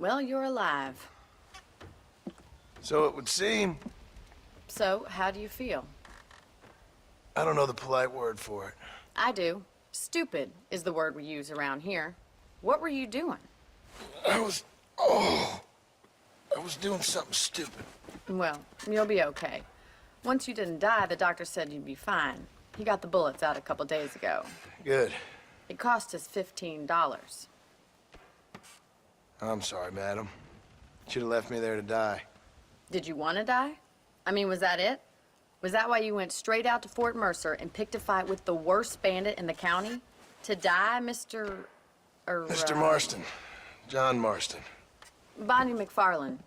Well, you're alive. So it would seem. So, how do you feel? I don't know the polite word for it. I do. Stupid is the word we use around here. What were you doing? I was doing something stupid. Well, you'll be okay. Once you didn't die, the doctor said you'd be fine. He got the bullets out a couple days ago. Good. It cost us $15. I'm sorry, madam. Should have left me there to die. Did you want to die? I mean, was that it? Was that why you went straight out to Fort Mercer and picked a fight with the worst bandit in the county? To die, Mr. Mr. Marston. John Marston. Bonnie McFarland.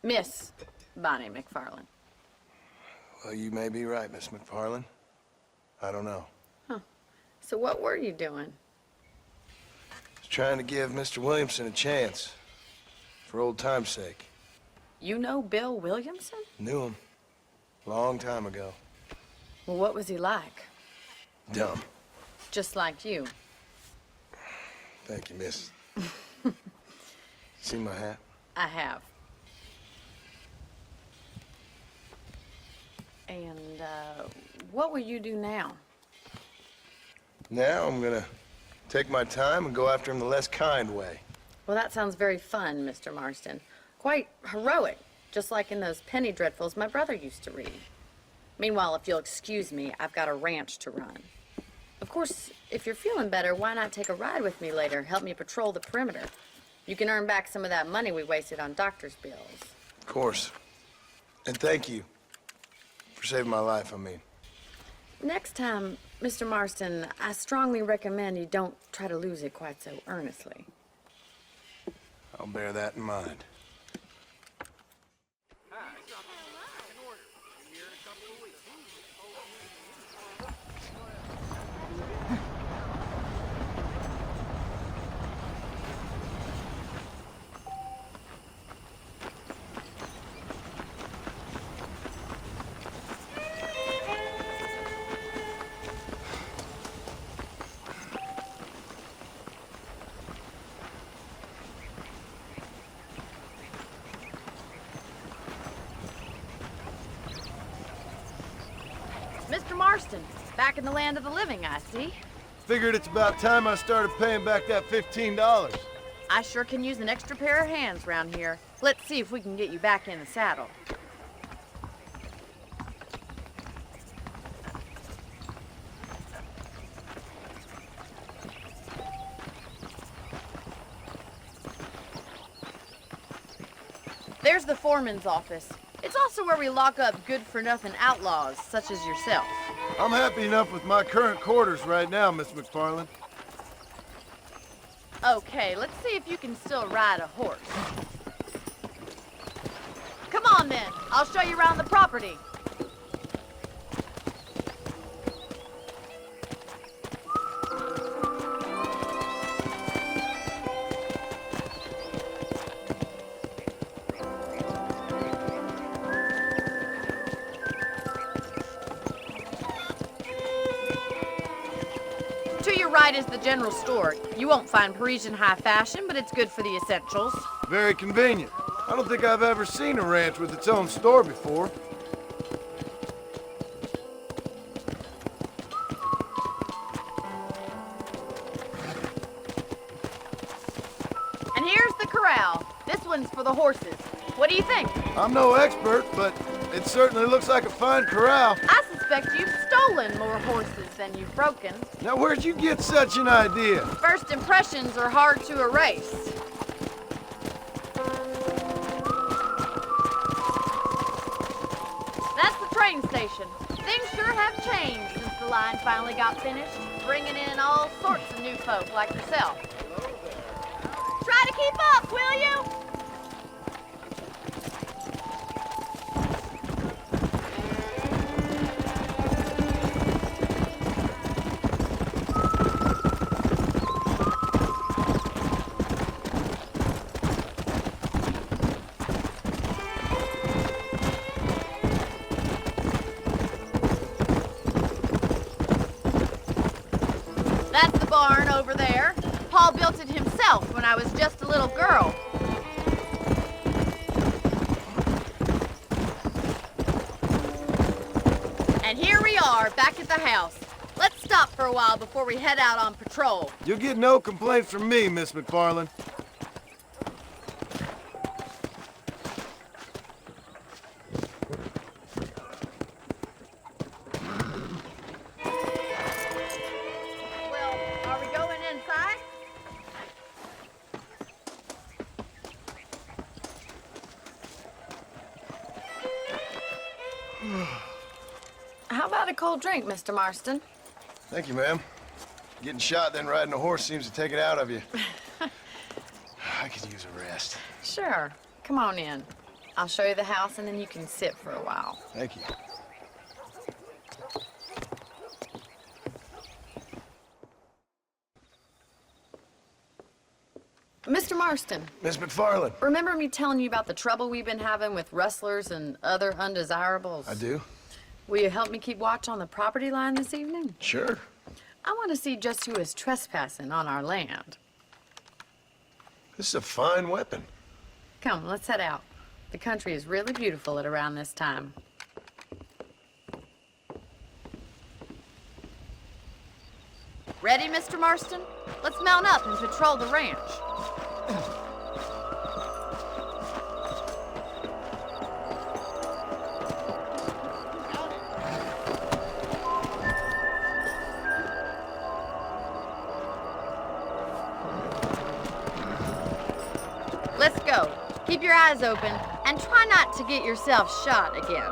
Miss Bonnie McFarland. Well, you may be right, Miss McFarland. I don't know. Huh. So what were you doing? Just trying to give Mr. Williamson a chance. For old time's sake. You know Bill Williamson? Knew him. Long time ago. Well, what was he like? Dumb. Just like you. Thank you, miss. See my hat? I have. And, what will you do now? Now I'm gonna take my time and go after him the less kind way. Well, that sounds very fun, Mr. Marston. Quite heroic, just like in those penny dreadfuls my brother used to read. Meanwhile, if you'll excuse me, I've got a ranch to run. Of course, if you're feeling better, why not take a ride with me later? Help me patrol the perimeter. You can earn back some of that money we wasted on doctor's bills. Of course. And thank you for saving my life, I mean. Next time, Mr. Marston, I strongly recommend you don't try to lose it quite so earnestly. I'll bear that in mind. Mr. Marston, back in the land of the living, I see. Figured it's about time I started paying back that $15. I sure can use an extra pair of hands round here. Let's see if we can get you back in the saddle. There's the foreman's office. It's also where we lock up good-for-nothing outlaws, such as yourself. I'm happy enough with my current quarters right now, Miss McFarland. Okay, let's see if you can still ride a horse. Come on, then. I'll show you around the property. To your right is the general store. You won't find Parisian high fashion, but it's good for the essentials. Very convenient. I don't think I've ever seen a ranch with its own store before. And here's the corral. This one's for the horses. What do you think? I'm no expert, but it certainly looks like a fine corral. I suspect you've stolen more horses than you've broken. Now, where'd you get such an idea? First impressions are hard to erase. That's the train station. Things sure have changed since the line finally got finished, bringing in all sorts of new folk like yourself. Try to keep up, will you? That's the barn over there. Paul built it himself when I was just a little girl. back at the house. Let's stop for a while before we head out on patrol. You'll get no complaints from me, Miss McFarland. Well, are we going inside? How about a cold drink, Mr. Marston? Thank you, ma'am. Getting shot, then riding a horse seems to take it out of you. I could use a rest. Sure. Come on in. I'll show you the house, and then you can sit for a while. Thank you. Mr. Marston, Miss McFarland. remember me telling you about the trouble we've been having with rustlers and other undesirables? I do? Will you help me keep watch on the property line this evening? Sure. I want to see just who is trespassing on our land. This is a fine weapon. Come, let's head out. The country is really beautiful at around this time. Ready, Mr. Marston? Let's mount up and patrol the ranch. Let's go. Keep your eyes open and try not to get yourself shot again.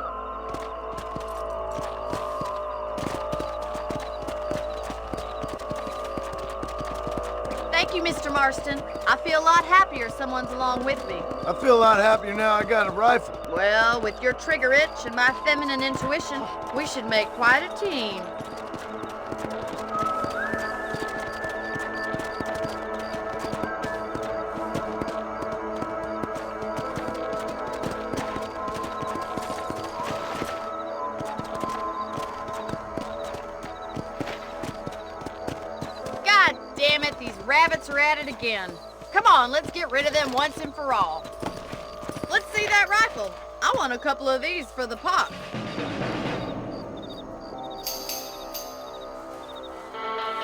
Thank you, Mr. Marston. I feel a lot happier someone's along with me. I feel a lot happier now I got a rifle. Well, with your trigger itch and my feminine intuition, we should make quite a team. God damn it, these rabbits are at it again. Come on, let's get rid of them once and for all. Let's see that rifle. I want a couple of these for the pop.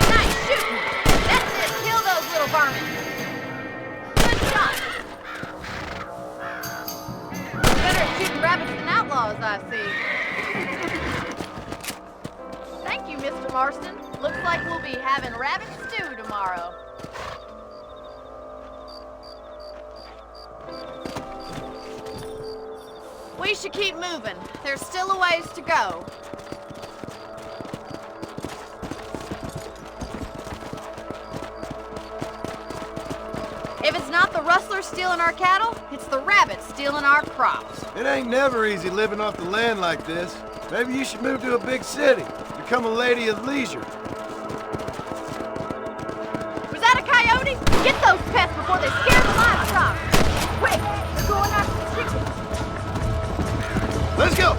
Nice shooting. That's it. Kill those little varmints. Good shot. Better at shooting rabbits than outlaws, I see. Thank you, Mr. Marston. Looks like we'll be having rabbit stew tomorrow. We should keep moving. There's still a ways to go. If it's not the rustlers stealing our cattle, it's the rabbits stealing our crops. It ain't never easy living off the land like this. Maybe you should move to a big city. Become a lady of leisure. Was that a coyote? Get those pests before they scare the livestock. Quick, they're going after the chickens. Let's go!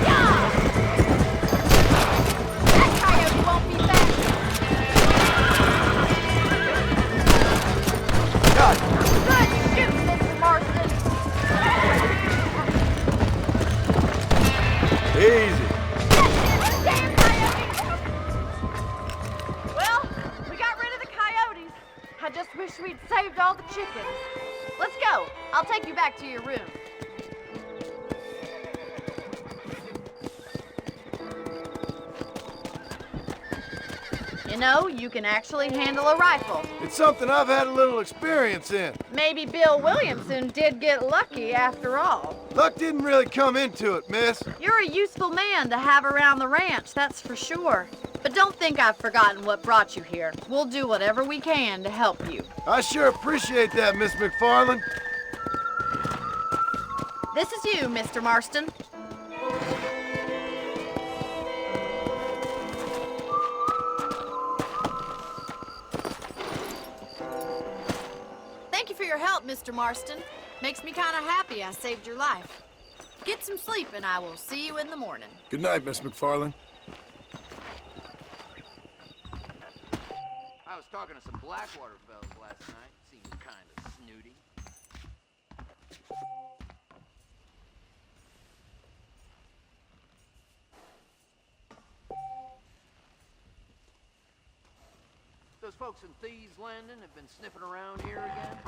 Yeah! That coyote won't be back. God, Good shoot, Mr. Marston. easy. Damn coyote! Well, we got rid of the coyotes. I just wish we'd saved all the chickens. Let's go. I'll take you back to your room. You know, you can actually handle a rifle. It's something I've had a little experience in. Maybe Bill Williamson did get lucky after all. Luck didn't really come into it, miss. You're a useful man to have around the ranch, that's for sure. But don't think I've forgotten what brought you here. We'll do whatever we can to help you. I sure appreciate that, Miss McFarland. This is you, Mr. Marston. Thank you for your help, Mr. Marston. Makes me kind of happy I saved your life. Get some sleep and I will see you in the morning. Good night, Miss McFarland. I was talking to some Blackwater fellas last night. Seems Those folks in Thieves Landing have been sniffing around here again?